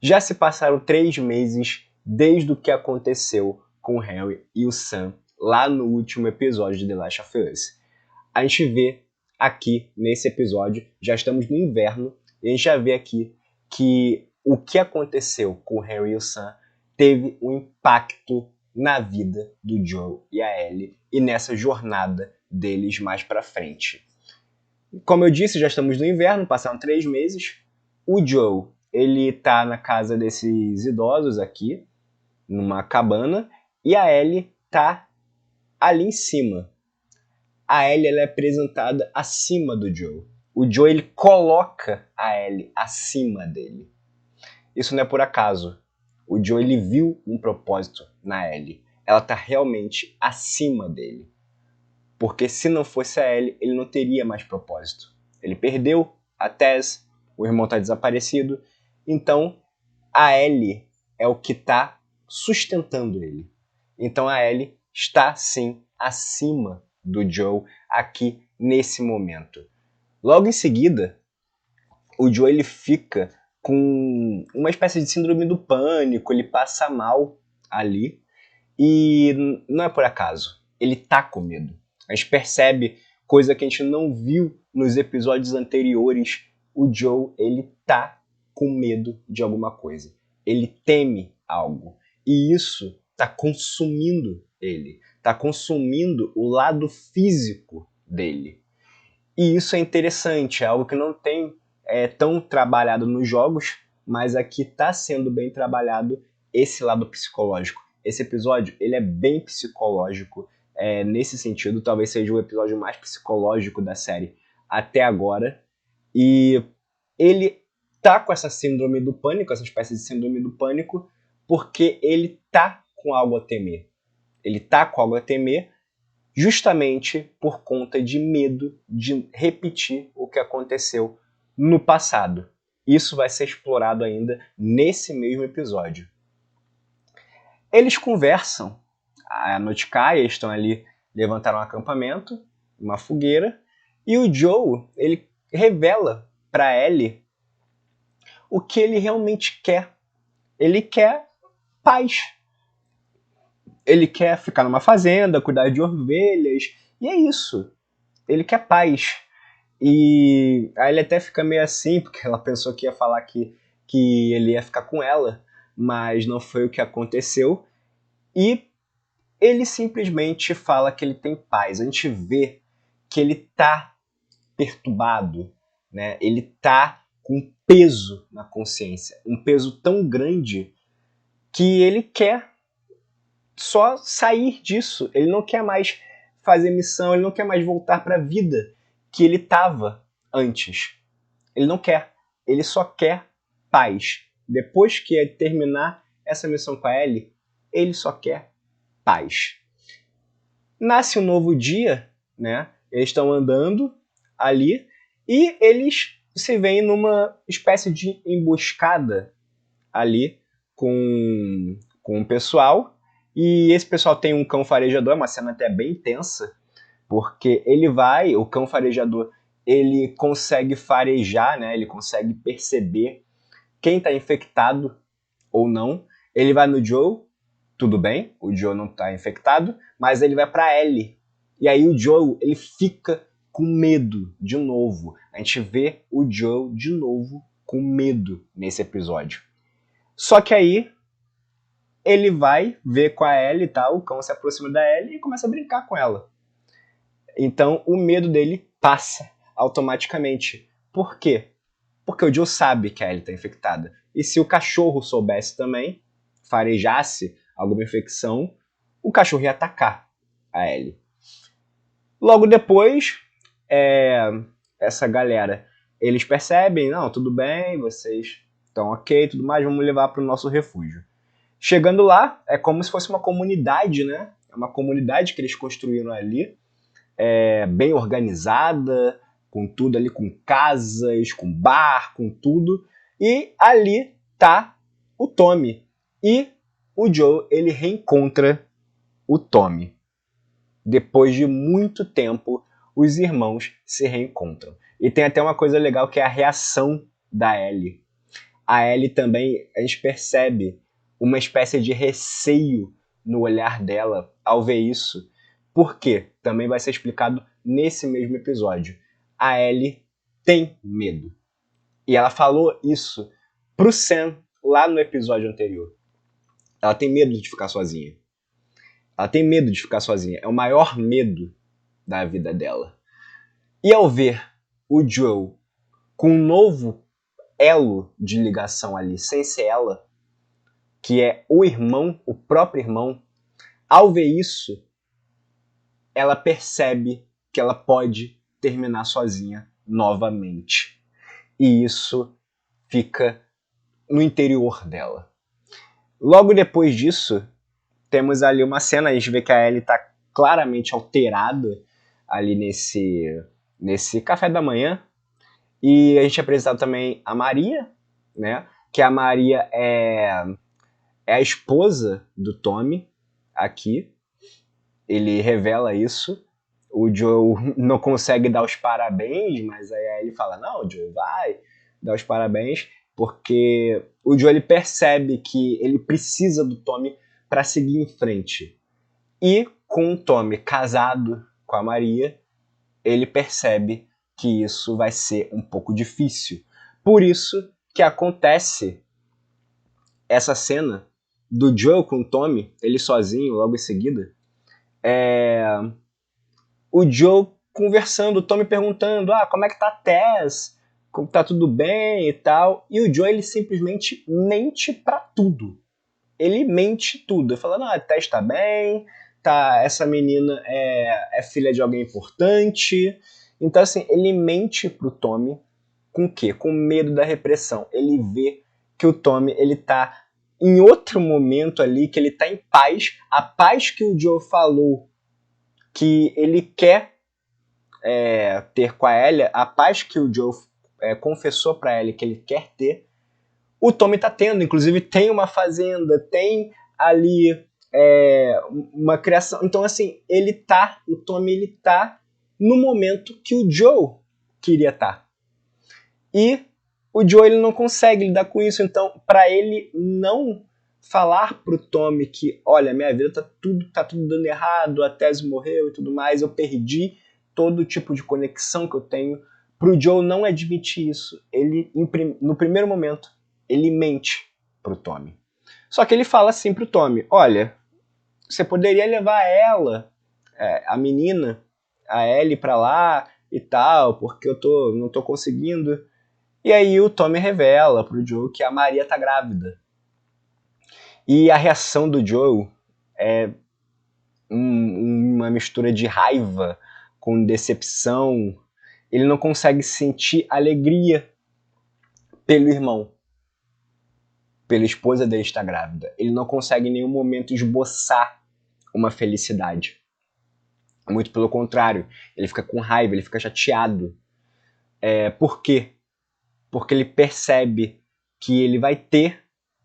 Já se passaram 3 meses desde o que aconteceu com o Harry e o Sam lá no último episódio de The Last of Us. A gente vê aqui nesse episódio, já estamos no inverno, e a gente já vê aqui que o que aconteceu com o Harry e o Sam teve um impacto na vida do Joel e a Ellie e nessa jornada deles mais pra frente. Como eu disse, já estamos no inverno, passaram 3 meses. O Joel, ele tá na casa desses idosos aqui, numa cabana, e a Ellie tá ali em cima. A Ellie ela é apresentada acima do Joel. O Joel ele coloca a Ellie acima dele. Isso não é por acaso. O Joel ele viu um propósito na Ellie. Ela tá realmente acima dele. Porque se não fosse a Ellie, ele não teria mais propósito. Ele perdeu a Tess, o irmão tá desaparecido. Então, a Ellie é o que tá sustentando ele. Então a Ellie está sim acima do Joel aqui nesse momento. Logo em seguida, o Joel ele fica com uma espécie de síndrome do pânico, ele passa mal ali e não é por acaso, ele tá com medo. A gente percebe coisa que a gente não viu nos episódios anteriores, o Joel ele tá com medo de alguma coisa. Ele teme algo e isso tá consumindo ele, tá consumindo o lado físico dele. E isso é interessante, é algo que não tem tão trabalhado nos jogos, mas aqui está sendo bem trabalhado esse lado psicológico. Esse episódio ele é bem psicológico nesse sentido, talvez seja o episódio mais psicológico da série até agora. E ele tá com essa síndrome do pânico, essa espécie de síndrome do pânico, porque ele tá com algo a temer. Ele tá com algo a temer justamente por conta de medo de repetir o que aconteceu no passado. Isso vai ser explorado ainda nesse mesmo episódio. Eles conversam, a noite cai, eles estão ali, levantaram um acampamento, uma fogueira, e o Joe, ele revela para Ellie o que ele realmente quer. Ele quer paz. Ele quer ficar numa fazenda, cuidar de ovelhas, e é isso. Ele quer paz. E aí ele até fica meio assim, porque ela pensou que ia falar que ele ia ficar com ela, mas não foi o que aconteceu. E ele simplesmente fala que ele tem paz. A gente vê que ele tá perturbado, né? Ele tá com peso na consciência, um peso tão grande que ele quer só sair disso. Ele não quer mais fazer missão, ele não quer mais voltar para a vida que ele estava antes. Ele não quer. Ele só quer paz. Depois que terminar essa missão com a Ellie, ele só quer paz. Nasce um novo dia, né? Eles estão andando ali e eles se veem numa espécie de emboscada ali com o pessoal. E esse pessoal tem um cão farejador, é uma cena até bem tensa, porque o cão farejador, ele consegue farejar, né? Ele consegue perceber quem está infectado ou não. Ele vai no Joe, tudo bem, o Joe não está infectado, mas ele vai para Ellie. E aí o Joe, ele fica com medo de novo. A gente vê o Joe de novo com medo nesse episódio. Só que aí ele vai ver com a Ellie, tá? O cão se aproxima da Ellie e começa a brincar com ela. Então o medo dele passa automaticamente. Por quê? Porque o Joe sabe que a Ellie está infectada. E se o cachorro soubesse também, farejasse alguma infecção, o cachorro ia atacar a Ellie. Logo depois, essa galera, eles percebem, não, tudo bem, vocês estão ok, tudo mais, vamos levar para o nosso refúgio. Chegando lá, é como se fosse uma comunidade, né? É uma comunidade que eles construíram ali, bem organizada, com tudo ali, com casas, com bar, com tudo. E ali tá o Tommy. E o Joe, ele reencontra o Tommy. Depois de muito tempo, os irmãos se reencontram. E tem até uma coisa legal que é a reação da Ellie. A Ellie também, a gente percebe uma espécie de receio no olhar dela ao ver isso. Por quê? Também vai ser explicado nesse mesmo episódio. A Ellie tem medo. E ela falou isso pro Sam lá no episódio anterior. Ela tem medo de ficar sozinha. Ela tem medo de ficar sozinha. É o maior medo da vida dela. E ao ver o Joel com um novo elo de ligação ali, sem ser ela, que é o irmão, o próprio irmão, ao ver isso, ela percebe que ela pode terminar sozinha novamente. E isso fica no interior dela. Logo depois disso, temos ali uma cena, a gente vê que a Ellie está claramente alterada ali nesse café da manhã. E a gente é apresentado também a Maria, né? Que a Maria é a esposa do Tommy aqui. Ele revela isso. O Joe não consegue dar os parabéns, mas aí a Ellie fala, não, Joe, vai dar os parabéns, porque o Joe ele percebe que ele precisa do Tommy para seguir em frente. E com o Tommy casado com a Maria, ele percebe que isso vai ser um pouco difícil. Por isso que acontece essa cena do Joel com o Tommy, ele sozinho, logo em seguida, o Joel conversando, o Tommy perguntando, como é que tá a Tess? Como tá tudo bem e tal. E o Joel, ele simplesmente mente pra tudo. Ele mente tudo. Ele fala, não, a Tess tá bem, tá, essa menina é filha de alguém importante. Então, assim, ele mente pro Tommy com o quê? Com medo da repressão. Ele vê que o Tommy, ele tá em outro momento ali, que ele tá em paz. A paz que o Joe falou que ele quer ter com a Ellie, a paz que o Joe confessou pra Ellie que ele quer ter, o Tommy tá tendo. Inclusive tem uma fazenda, tem ali uma criação. Então, assim, o Tommy ele tá no momento que o Joe queria estar. E o Joe ele não consegue lidar com isso. Então, para ele não falar pro Tommy que, olha, minha vida tá tudo dando errado, a Tess morreu e tudo mais, eu perdi todo tipo de conexão que eu tenho, pro Joe não admitir isso. Ele, no primeiro momento, ele mente pro Tommy. Só que ele fala assim pro Tommy, olha, você poderia levar ela, a menina, a Ellie pra lá e tal, porque eu não tô conseguindo. E aí o Tommy revela pro Joe que a Maria tá grávida. E a reação do Joe é uma mistura de raiva com decepção. Ele não consegue sentir alegria pelo irmão, pela esposa dele estar grávida. Ele não consegue em nenhum momento esboçar uma felicidade. Muito pelo contrário, ele fica com raiva, ele fica chateado. Por quê? Porque ele percebe que ele vai ter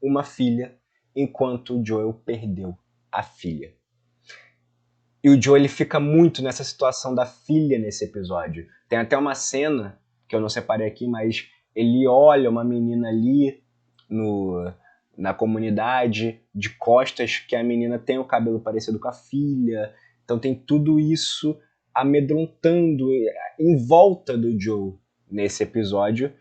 uma filha enquanto o Joel perdeu a filha. E o Joel ele fica muito nessa situação da filha nesse episódio. Tem até uma cena, que eu não separei aqui, mas ele olha uma menina ali na comunidade, de costas, que a menina tem o cabelo parecido com a filha. Então tem tudo isso amedrontando em volta do Joel nesse episódio.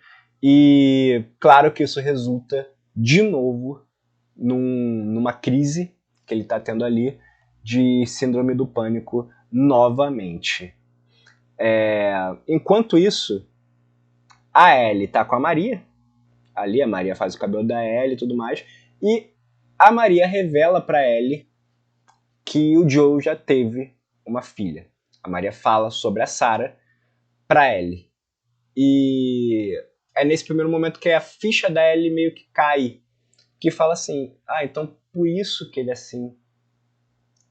E claro que isso resulta, de novo, numa crise que ele está tendo ali, de síndrome do pânico novamente. Enquanto isso, a Ellie tá com a Maria. Ali a Maria faz o cabelo da Ellie e tudo mais. E a Maria revela pra Ellie que o Joe já teve uma filha. A Maria fala sobre a Sarah pra Ellie. E é nesse primeiro momento que a ficha da Ellie meio que cai. Que fala assim, então por isso que ele é assim.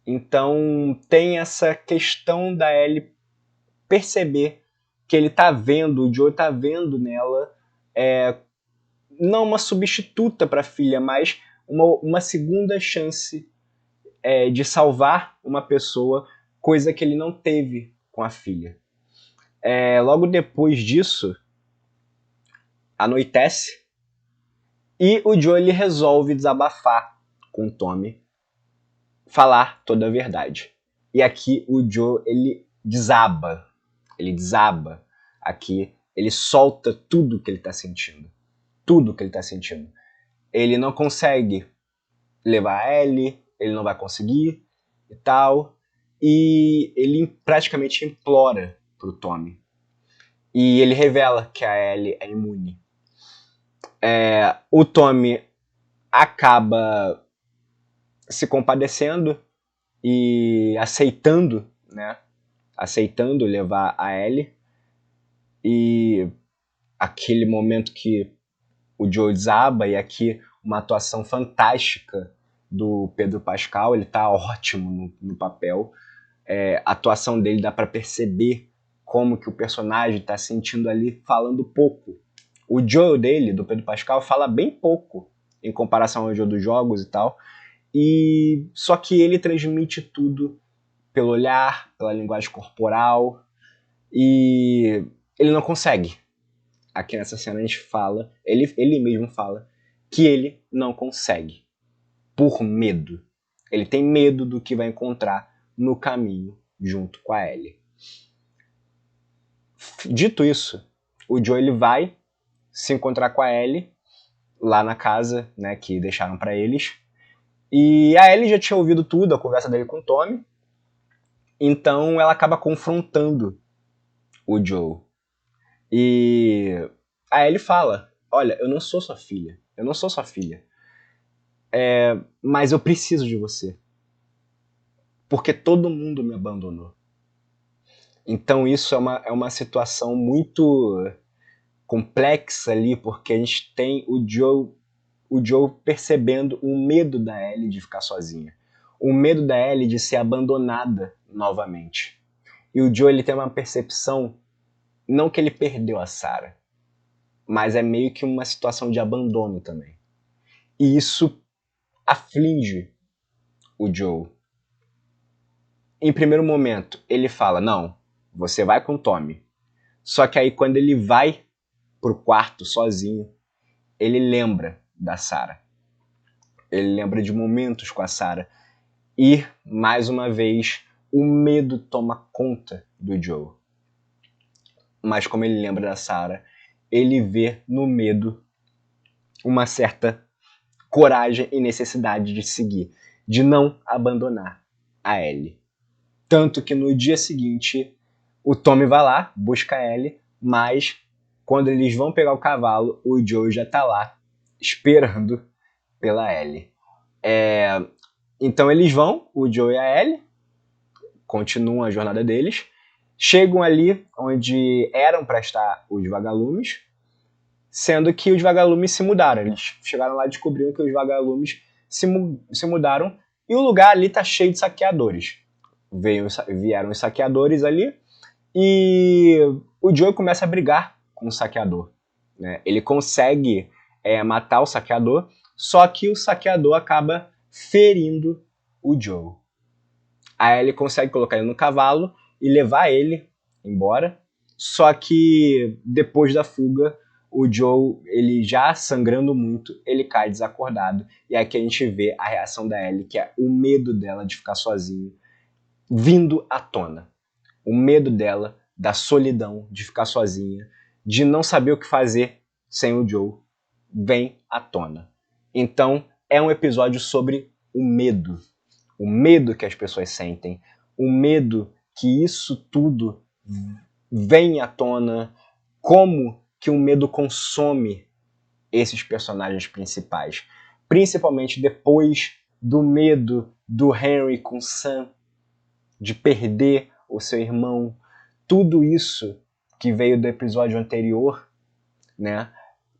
Então tem essa questão da Ellie perceber que ele tá vendo, o Joe tá vendo nela, não uma substituta para a filha, mas uma segunda chance de salvar uma pessoa, coisa que ele não teve com a filha. Logo depois disso, anoitece E o Joe ele resolve desabafar com o Tommy, falar toda a verdade. E aqui o Joe ele desaba aqui, ele solta tudo que ele tá sentindo. Tudo que ele tá sentindo. Ele não consegue levar a Ellie, ele não vai conseguir e tal. E ele praticamente implora pro Tommy. E ele revela que a Ellie é imune. O Tommy acaba se compadecendo e aceitando, né? Aceitando levar a Ellie. E aquele momento que o Joe desaba, e aqui uma atuação fantástica do Pedro Pascal, ele tá ótimo no papel. A atuação dele dá para perceber como que o personagem tá sentindo ali, falando pouco. O Joe dele, do Pedro Pascal, fala bem pouco em comparação ao Joe dos jogos e tal. E só que ele transmite tudo pelo olhar, pela linguagem corporal, e ele não consegue. Aqui nessa cena a gente fala, ele mesmo fala, que ele não consegue, por medo. Ele tem medo do que vai encontrar no caminho junto com a Ellie. Dito isso, o Joe ele vai se encontrar com a Ellie lá na casa, né, que deixaram para eles. E a Ellie já tinha ouvido tudo, a conversa dele com o Tommy. Então ela acaba confrontando o Joe. E a Ellie fala: olha, eu não sou sua filha. Eu não sou sua filha. Mas eu preciso de você. Porque todo mundo me abandonou. Então isso é uma situação muito complexa ali, porque a gente tem o Joe percebendo o medo da Ellie de ficar sozinha. O medo da Ellie de ser abandonada novamente. E o Joe ele tem uma percepção, não que ele perdeu a Sarah, mas é meio que uma situação de abandono também. E isso aflige o Joe. Em primeiro momento, ele fala, não, você vai com o Tommy. Só que aí quando ele vai pro quarto sozinho, ele lembra da Sarah. Ele lembra de momentos com a Sarah. E, mais uma vez, o medo toma conta do Joe. Mas como ele lembra da Sarah, ele vê no medo uma certa coragem e necessidade de seguir, de não abandonar a Ellie. Tanto que no dia seguinte, o Tommy vai lá, busca a Ellie, mas quando eles vão pegar o cavalo, o Joe já tá lá, esperando pela Ellie. Então eles vão, o Joe e a Ellie, continuam a jornada deles, chegam ali onde eram para estar os vagalumes, sendo que os vagalumes se mudaram. Eles chegaram lá e descobriram que os vagalumes se mudaram e o lugar ali tá cheio de saqueadores. Vieram os saqueadores ali e o Joe começa a brigar com o saqueador. Né? Ele consegue matar o saqueador, só que o saqueador acaba ferindo o Joe. Aí ele consegue colocar ele no cavalo e levar ele embora, só que depois da fuga, o Joe, ele já sangrando muito, ele cai desacordado, e aqui a gente vê a reação da Ellie, que é o medo dela de ficar sozinha, vindo à tona. O medo dela, da solidão, de ficar sozinha, de não saber o que fazer sem o Joe, vem à tona. Então, é um episódio sobre o medo que as pessoas sentem, o medo que isso tudo vem à tona, como que o medo consome esses personagens principais, principalmente depois do medo do Henry com Sam, de perder o seu irmão, tudo isso que veio do episódio anterior, né?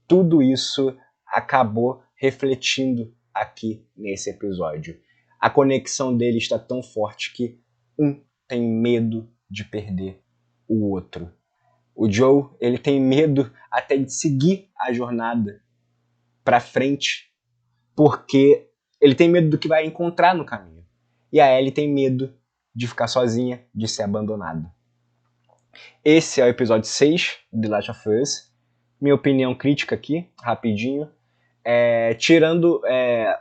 Tudo isso acabou refletindo aqui nesse episódio. A conexão dele está tão forte que um tem medo de perder o outro. O Joe, ele tem medo até de seguir a jornada para frente, porque ele tem medo do que vai encontrar no caminho. E a Ellie tem medo de ficar sozinha, de ser abandonada. Esse é o episódio 6 de The Last of Us. Minha opinião crítica aqui, rapidinho. tirando,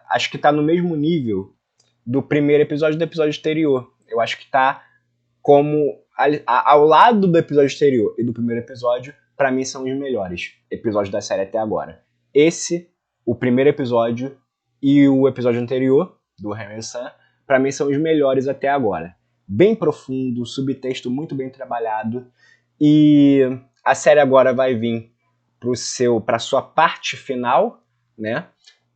acho que tá no mesmo nível do primeiro episódio e do episódio anterior. Eu acho que tá como ao lado do episódio anterior e do primeiro episódio, pra mim são os melhores episódios da série até agora. Esse, o primeiro episódio e o episódio anterior, do Henry e Sam, pra mim são os melhores até agora. Bem profundo, subtexto muito bem trabalhado, e a série agora vai vir pra sua parte final, né?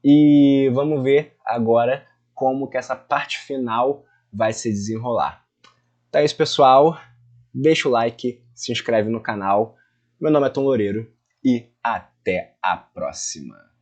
E vamos ver agora como que essa parte final vai se desenrolar. Então é isso, pessoal. Deixa o like, se inscreve no canal. Meu nome é Tom Loureiro e até a próxima.